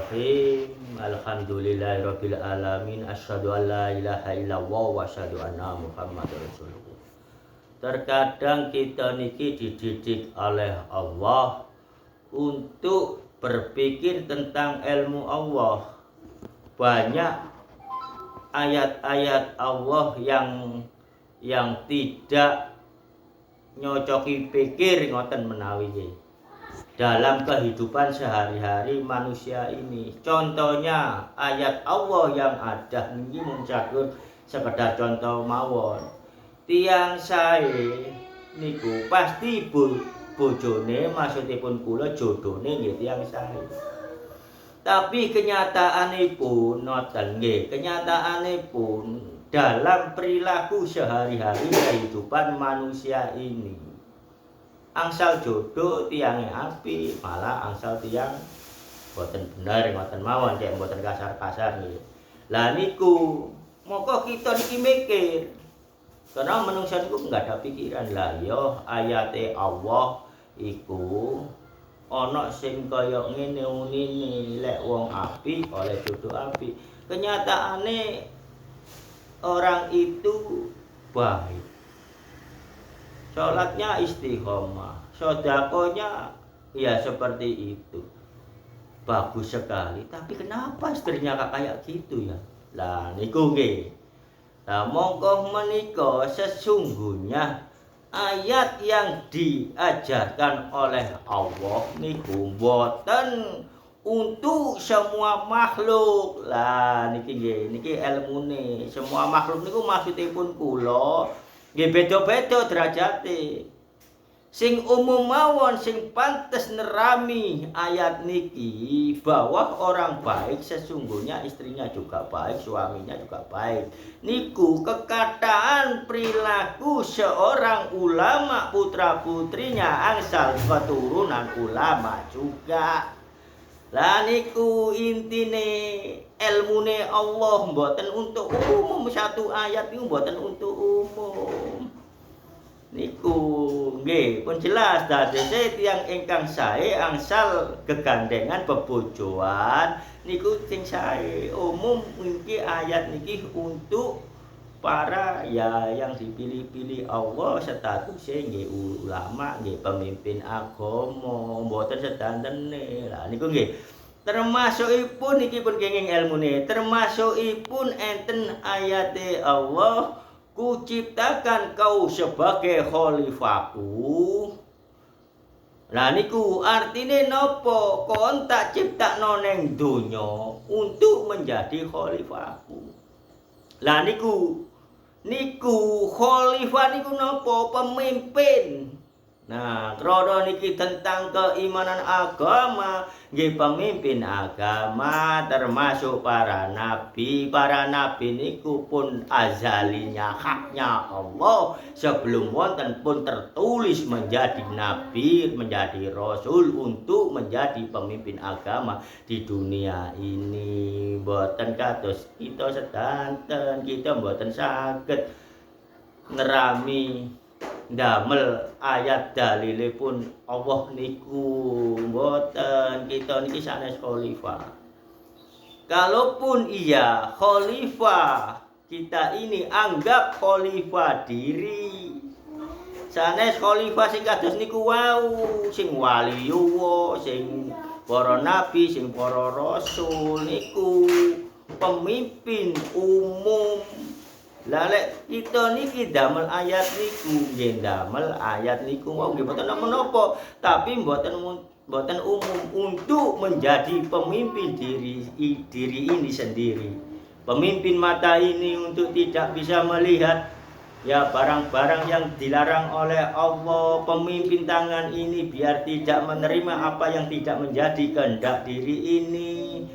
Bismillahirrahmanirrahim. Alhamdulillahirabbil alamin. Asyhadu an la ilaha illallah wa asyhadu anna Muhammadar Rasulullah. Terkadang kita niki dididik oleh Allah untuk berpikir tentang ilmu Allah. Banyak ayat-ayat Allah yang tidak nyocoki pikir ngoten menawi dalam kehidupan sehari-hari manusia ini. Contohnya ayat Allah yang ada ini muncakur sekedar contoh mawon. Tiang sae niku pasti bojone maksudipun kula jodone nggih tiang sae. Tapi kenyataanipun noten nggih, kenyataanipun dalam perilaku sehari-hari kehidupan manusia ini angsal jodoh tiangnya api, malah angsal tiang boten bener ngoten mawon cek boten kasar-kasar nggih. Lah niku moko kita niki mikir. Karena manusia niku enggak ada pikiran lah yo ayate Allah iku ana sing kaya ngene unine lek wong api oleh jodoh api. Kenyataane orang itu baik. Sholatnya istiqomah, sedekahnya ya seperti itu, bagus sekali. Tapi kenapa istrinya kayak gitu ya? Lah niku nggih. Lah mongko menika sesungguhnya ayat yang diajarkan oleh Allah niku boten untuk semua makhluk. Lah niki nggih, niki ilmune. Semua makhluk niku maksudipun kula nggih beda-beda derajate. Sing umum mawon sing pantes nerami ayat niki bahwa orang baik sesungguhnya istrinya juga baik, suaminya juga baik. Niku kekataan perilaku seorang ulama putra-putrinya angsal keturunan ulama juga. Lah niku intine ilmune Allah mboten untuk umum, satu ayat niku mboten untuk umum. Niku nggih pun jelas dadese tiyang ingkang sae angsal gegandengan bebojoan niku sing sae. Umum niki ayat niki untuk para ya yang dipilih-pilih Allah statusnya nggih ulama, nggih pemimpin agama, mboten sedantene. Lah niku nggih termasukipun niki pun kenging ilmune, termasukipun enten ayate Allah, kuciptakan kau sebagai khalifahku. Lah niku artine napa? Kon tak ciptakno ning donya untuk menjadi khalifahku. Lah niku khalifah niku napa? Pemimpin. Nah, krana niki tentang keimanan agama, nggih pemimpin agama termasuk para nabi. Para nabi niku pun azalinya haknya Allah. Sebelum wonten pun tertulis menjadi nabi, menjadi rasul untuk menjadi pemimpin agama di dunia ini. Mboten kados kita sedanten, kita mboten saged nerami ndamel ayat dalilipun Allah niku mboten. Kita niki sanes khalifah. Kalaupun iya khalifah, kita ini anggap khalifah diri. Sanes khalifah sing kados niku wau, sing waliyullah, sing para nabi, sing para rasul niku pemimpin umum. Lah lek kita niki damel ayat niku, nggih damel ayat niku wau nggih mboten menapa, tapi mboten umum untuk menjadi pemimpin diri ini sendiri. Pemimpin mata ini untuk tidak bisa melihat ya barang-barang yang dilarang oleh Allah. Pemimpin tangan ini biar tidak menerima apa yang tidak menjadi kehendak diri ini.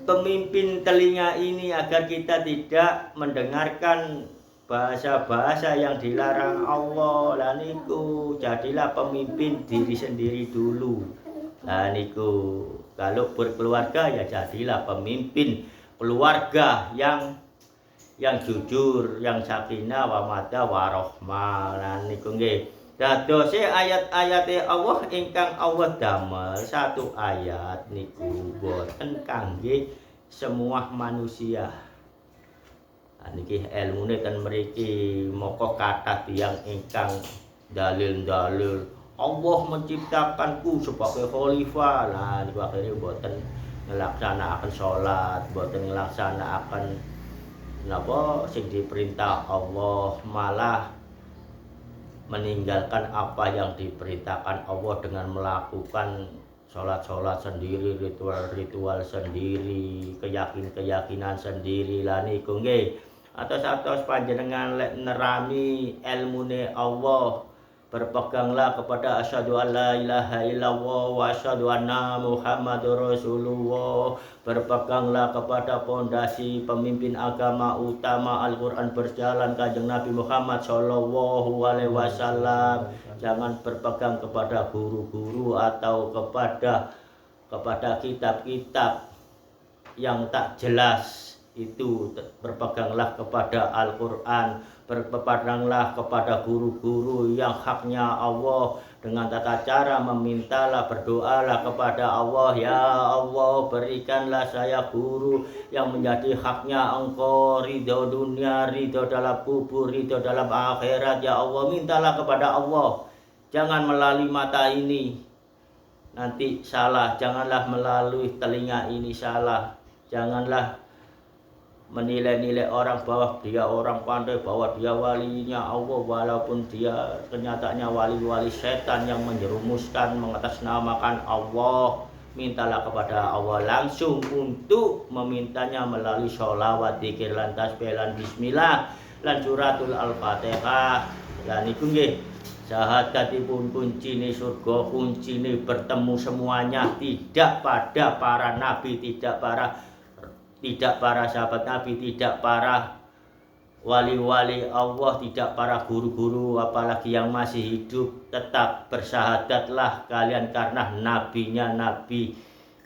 Pemimpin telinga ini agar kita tidak mendengarkan bahasa-bahasa yang dilarang Allah. Lah niku jadilah pemimpin diri sendiri dulu. Lah niku kalau berkeluarga ya jadilah pemimpin keluarga yang jujur, yang sakinah wa mawaddah warahmah. Lah niku nggih Dadose ayat-ayate Allah ingkang Allah damel satu ayat niku boten kangge semua manusia. Niki ilmune ten mriki moko kathah tiyang ingkang dalil-dalil Allah menciptakanku sebagai khalifah. Nah niku akhirnya boten ngelaksanakaken salat, boten ngelaksanakaken napa sing diperintah Allah, malah meninggalkan apa yang diperintahkan Allah dengan melakukan sholat-sholat sendiri, ritual-ritual sendiri, keyakinan sendiri lah niku nggih. Atos-atos panjenengan lek nerami ilmune Allah, berpeganglah kepada asyhadu alla ilaha illallah wa asyhadu anna muhammadur rasulullah. Berpeganglah kepada pondasi pemimpin agama utama Al-Qur'an berjalan Kanjeng Nabi Muhammad sallallahu alaihi wasallam. Jangan berpegang kepada guru-guru atau kepada kitab-kitab yang tak jelas. Itu berpeganglah kepada Al-Qur'an, berpeganglah kepada guru-guru yang haknya Allah. Dengan tata cara memintalah, berdoalah kepada Allah, ya Allah berikanlah saya guru yang menjadi haknya Engkau, ridho dunia, ridho dalam kubur, ridho dalam akhirat. Ya Allah, mintalah kepada Allah, jangan melalui mata ini nanti salah, janganlah melalui telinga ini salah, janganlah menilai-nilai orang bahwa dia orang pandai, bahwa dia walinya Allah, walaupun dia kenyataannya wali-wali setan yang menjerumuskan mengatasnamakan Allah. Mintalah kepada Allah langsung untuk memintanya melalui sholawat, dzikir, lan tasbih, lan bismillah, lan suratul al-fatihah. Dan iku nggih syahadatipun kuncine surga, kuncine bertemu semuanya, tidak pada para nabi, tidak para sahabat Nabi, tidak para wali-wali Allah, tidak para guru-guru, apalagi yang masih hidup. Tetap bersyahadatlah kalian karena nabinya Nabi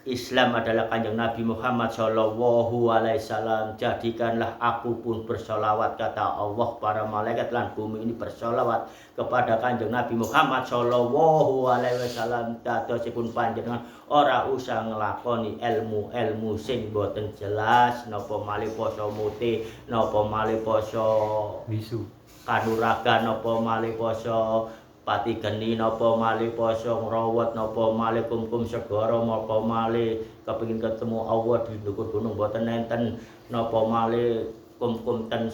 Islam adalah Kanjeng Nabi Muhammad sallallahu alaihi wasallam. Jadikanlah aku pun bersolawat, kata Allah, para malaikat lan bumi ini bersolawat kepada Kanjeng Nabi Muhammad sallallahu alaihi wasallam. Dadosipun panjenengan ora usah nglakoni ilmu sing boten jelas, napa malih poso muti, napa malih poso bisu, kanuragan, napa malih poso pati geni, napa malih poso ngrawat, napa malih kumkum segara, napa malih kepengin ketemu Allah di dhuwur gunung boten enten, napa malih kumkum ten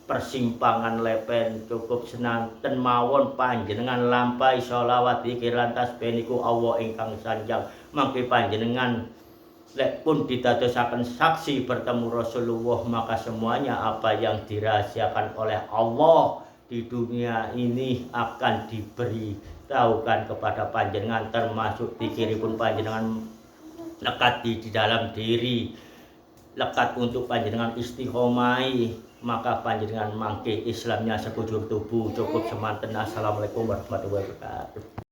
persimpangan lepen. Cukup senanten mawon panjenengan lampahi sholawat, dzikir, lan tasbih niku Allah ingkang sanjang. Mangke panjenengan lek pun ditadosaken saksi bertemu Rasulullah, maka semuanya apa yang dirahasiakan oleh Allah di dunia ini akan diberitahukan kepada panjenengan, termasuk dzikiripun panjenengan lekat di dalam diri, lekat untuk panjenengan istiqomai, maka panjenengan mangke Islamnya sekujur tubuh. Cukup semanten. Assalamualaikum warahmatullahi wabarakatuh.